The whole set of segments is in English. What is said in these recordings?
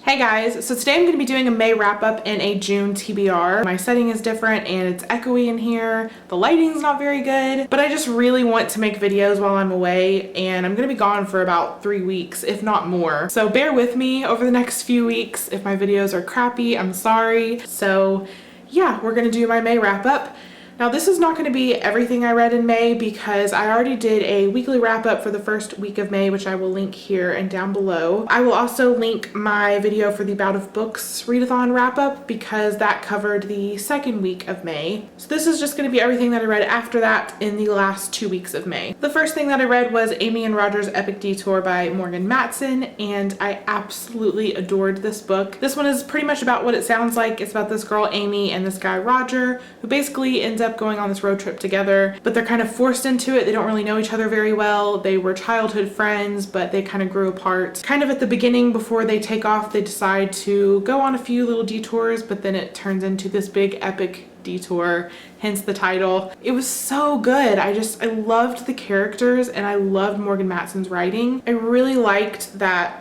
Hey guys, so today I'm going to be doing a May wrap-up and a June TBR. My setting is different and it's echoey in here. The lighting's not very good, but I just really want to make videos while I'm away, and I'm going to be gone for about 3 weeks, if not more. So bear with me over the next few weeks. If my videos are crappy, I'm sorry. So yeah, we're going to do my May wrap-up. Now this is not going to be everything I read in May because I already did a weekly wrap up for the first week of May, which I will link here and down below. I will also link my video for the Bout of Books readathon wrap up because that covered the second week of May. So this is just going to be everything that I read after that in the last 2 weeks of May. The first thing that I read was Amy and Roger's Epic Detour by Morgan Matson, and I absolutely adored this book. This one is pretty much about what it sounds like. It's about this girl Amy and this guy Roger, who basically ends up going on this road trip together, but they're kind of forced into it. They don't really know each other very well. They were childhood friends, but they kind of grew apart. Kind of at the beginning, before they take off, they decide to go on a few little detours, but then it turns into this big epic detour, hence the title. It was so good. I loved the characters and I loved Morgan Matson's writing. I really liked that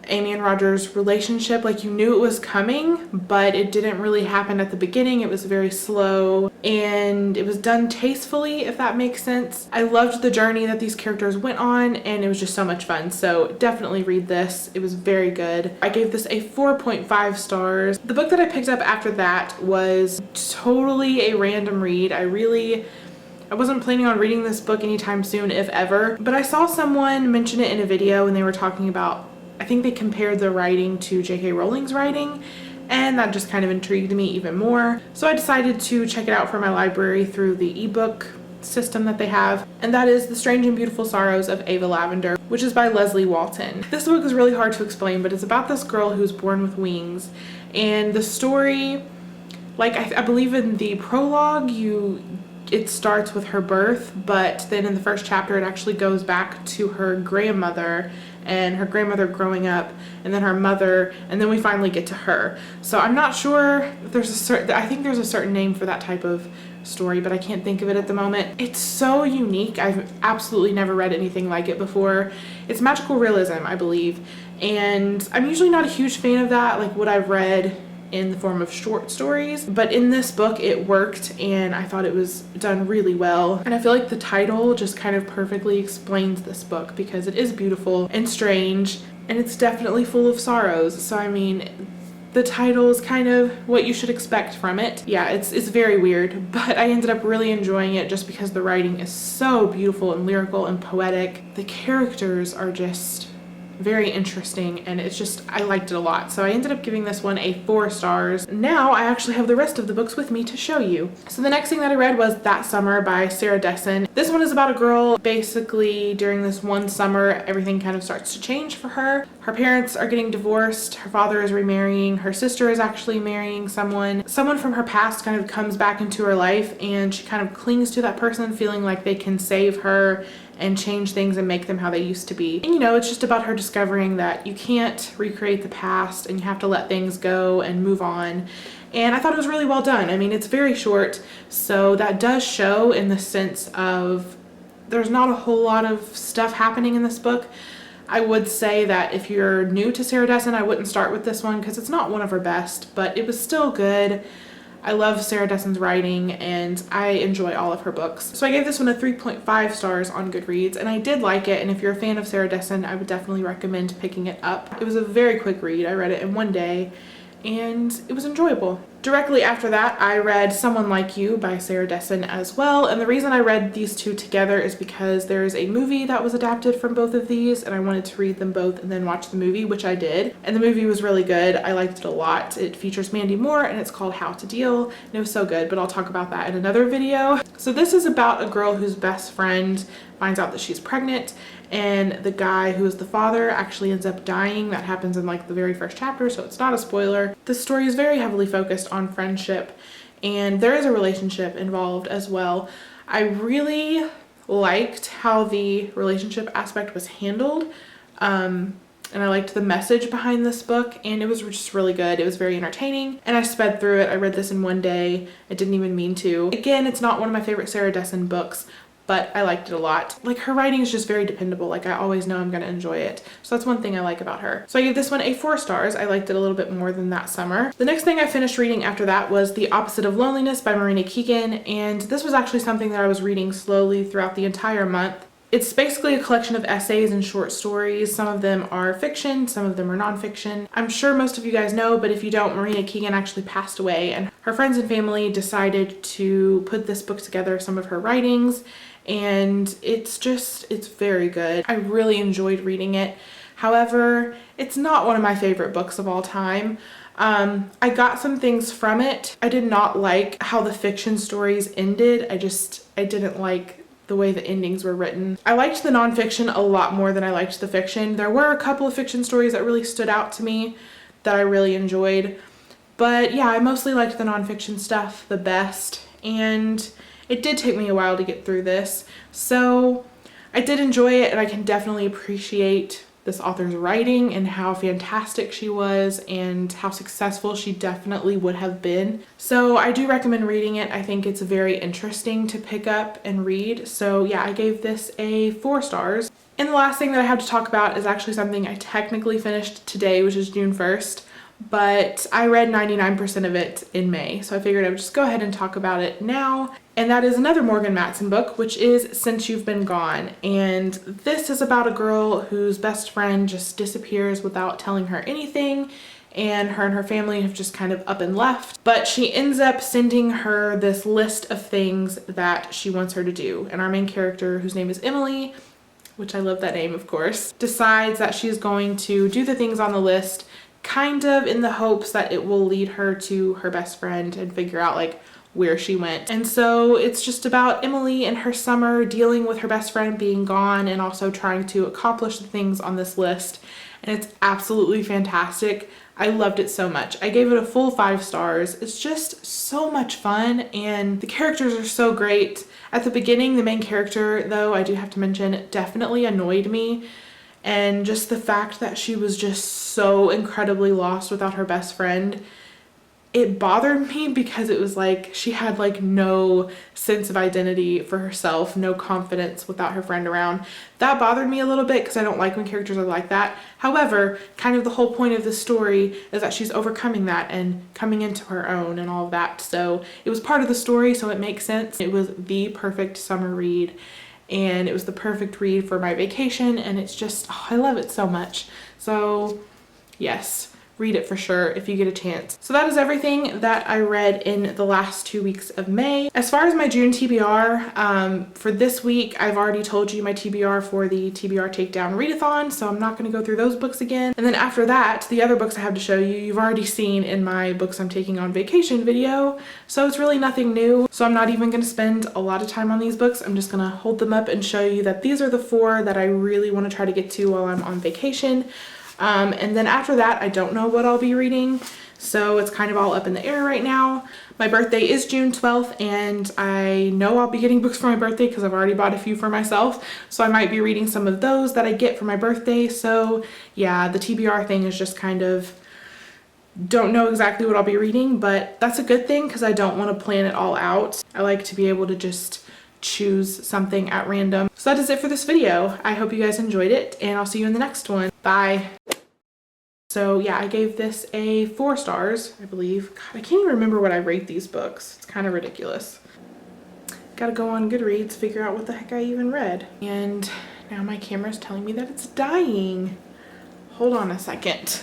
Amy and Roger's relationship, like you knew it was coming, but it didn't really happen at the beginning. It was very slow and it was done tastefully, if that makes sense. I loved the journey that these characters went on and it was just so much fun. So definitely read this. It was very good. I gave this a 4.5 stars. The book that I picked up after that was totally a random read. I wasn't planning on reading this book anytime soon, if ever, but I saw someone mention it in a video and they were talking about, I think they compared the writing to J.K. Rowling's writing, and that just kind of intrigued me even more. So I decided to check it out for my library through the ebook system that they have, and that is The Strange and Beautiful Sorrows of Ava Lavender, which is by Leslie Walton. This book is really hard to explain, but it's about this girl who's born with wings, and the story, like I believe in the prologue, it starts with her birth, but then in the first chapter it actually goes back to her grandmother and her grandmother growing up, and then her mother, and then we finally get to her. So I'm not sure if there's I think there's a certain name for that type of story, but I can't think of it at the moment. It's so unique. I've absolutely never read anything like it before. It's magical realism, I believe, and I'm usually not a huge fan of that, like what I've read in the form of short stories, but in this book it worked and I thought it was done really well. And I feel like the title just kind of perfectly explains this book because it is beautiful and strange and it's definitely full of sorrows. So I mean, the title is kind of what you should expect from it. Yeah, it's very weird, but I ended up really enjoying it just because the writing is so beautiful and lyrical and poetic. The characters are just very interesting and I liked it a lot. So I ended up giving this one a 4 stars. Now I actually have the rest of the books with me to show you. So the next thing that I read was That Summer by Sarah Dessen. This one is about a girl. Basically during this one summer everything kind of starts to change for her. Her parents are getting divorced, her father is remarrying, her sister is actually marrying someone from her past kind of comes back into her life, and she kind of clings to that person feeling like they can save her and change things and make them how they used to be. And it's just about her discovering that you can't recreate the past and you have to let things go and move on. And I thought it was really well done. I mean, it's very short, so that does show in the sense of there's not a whole lot of stuff happening in this book. I would say that if you're new to Sarah Dessen, I wouldn't start with this one because it's not one of her best, but it was still good. I love Sarah Dessen's writing and I enjoy all of her books. So I gave this one a 3.5 stars on Goodreads, and I did like it, and if you're a fan of Sarah Dessen, I would definitely recommend picking it up. It was a very quick read. I read it in one day and it was enjoyable. Directly after that, I read Someone Like You by Sarah Dessen as well, and the reason I read these two together is because there's a movie that was adapted from both of these, and I wanted to read them both and then watch the movie, which I did, and the movie was really good. I liked it a lot. It features Mandy Moore and it's called How to Deal, and it was so good, but I'll talk about that in another video. So this is about a girl whose best friend finds out that she's pregnant, and the guy who is the father actually ends up dying. That happens in like the very first chapter, so it's not a spoiler. The story is very heavily focused on friendship, and there is a relationship involved as well. I really liked how the relationship aspect was handled, and I liked the message behind this book, and it was just really good. It was very entertaining, and I sped through it. I read this in one day. I didn't even mean to. Again, it's not one of my favorite Sarah Dessen books, but I liked it a lot. Like, her writing is just very dependable. Like, I always know I'm gonna enjoy it. So that's one thing I like about her. So I gave this one a 4 stars. I liked it a little bit more than that summer. The next thing I finished reading after that was The Opposite of Loneliness by Marina Keegan, and this was actually something that I was reading slowly throughout the entire month. It's basically a collection of essays and short stories. Some of them are fiction, some of them are nonfiction. I'm sure most of you guys know, but if you don't, Marina Keegan actually passed away, and her friends and family decided to put this book together, some of her writings, and it's very good. I really enjoyed reading it. However, it's not one of my favorite books of all time. I got some things from it. I did not like how the fiction stories ended. I didn't like the way the endings were written. I liked the nonfiction a lot more than I liked the fiction. There were a couple of fiction stories that really stood out to me that I really enjoyed. But yeah, I mostly liked the nonfiction stuff the best, and it did take me a while to get through this. So I did enjoy it, and I can definitely appreciate this author's writing and how fantastic she was and how successful she definitely would have been. So I do recommend reading it. I think it's very interesting to pick up and read. So yeah, I gave this a 4 stars. And the last thing that I have to talk about is actually something I technically finished today, which is June 1st. But I read 99% of it in May, so I figured I would just go ahead and talk about it now. And that is another Morgan Matson book, which is Since You've Been Gone. And this is about a girl whose best friend just disappears without telling her anything, and her family have just kind of up and left. But she ends up sending her this list of things that she wants her to do. And our main character, whose name is Emily, which I love that name, of course, decides that she's going to do the things on the list, kind of in the hopes that it will lead her to her best friend and figure out like where she went. And so it's just about Emily and her summer dealing with her best friend being gone and also trying to accomplish the things on this list. And it's absolutely fantastic. I loved it so much. I gave it a full 5 stars. It's just so much fun, and the characters are so great. At the beginning, the main character, though, I do have to mention, definitely annoyed me. And just the fact that she was just so incredibly lost without her best friend, it bothered me because it was like she had like no sense of identity for herself, no confidence without her friend around. That bothered me a little bit because I don't like when characters are like that. However, kind of the whole point of the story is that she's overcoming that and coming into her own and all of that. So it was part of the story, so it makes sense. It was the perfect summer read, and it was the perfect read for my vacation, and it's just, oh, I love it so much. So yes, read it for sure if you get a chance. So that is everything that I read in the last 2 weeks of May. As far as my June TBR, for this week, I've already told you my TBR for the TBR Takedown Readathon, so I'm not going to go through those books again. And then after that, the other books I have to show you, you've already seen in my books I'm taking on vacation video, so it's really nothing new. So I'm not even going to spend a lot of time on these books. I'm just going to hold them up and show you that these are the 4 that I really want to try to get to while I'm on vacation. And then after that, I don't know what I'll be reading, so it's kind of all up in the air right now. My birthday is June 12th, and I know I'll be getting books for my birthday because I've already bought a few for myself, so I might be reading some of those that I get for my birthday. So yeah, the TBR thing is just kind of, don't know exactly what I'll be reading, but that's a good thing because I don't want to plan it all out. I like to be able to just choose something at random. So that is it for this video. I hope you guys enjoyed it, and I'll see you in the next one. Bye. So yeah, I gave this a 4 stars, I believe. God, I can't even remember what I rate these books. It's kind of ridiculous. Gotta go on Goodreads, figure out what the heck I even read. And now my camera's telling me that it's dying. Hold on a second.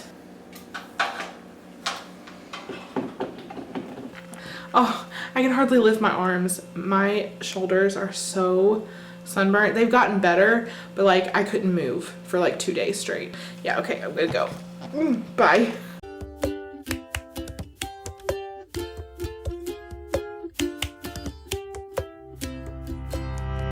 Oh, I can hardly lift my arms. My shoulders are so sunburnt. They've gotten better, but like I couldn't move for like 2 days straight. Yeah, okay, I'm gonna go. Bye.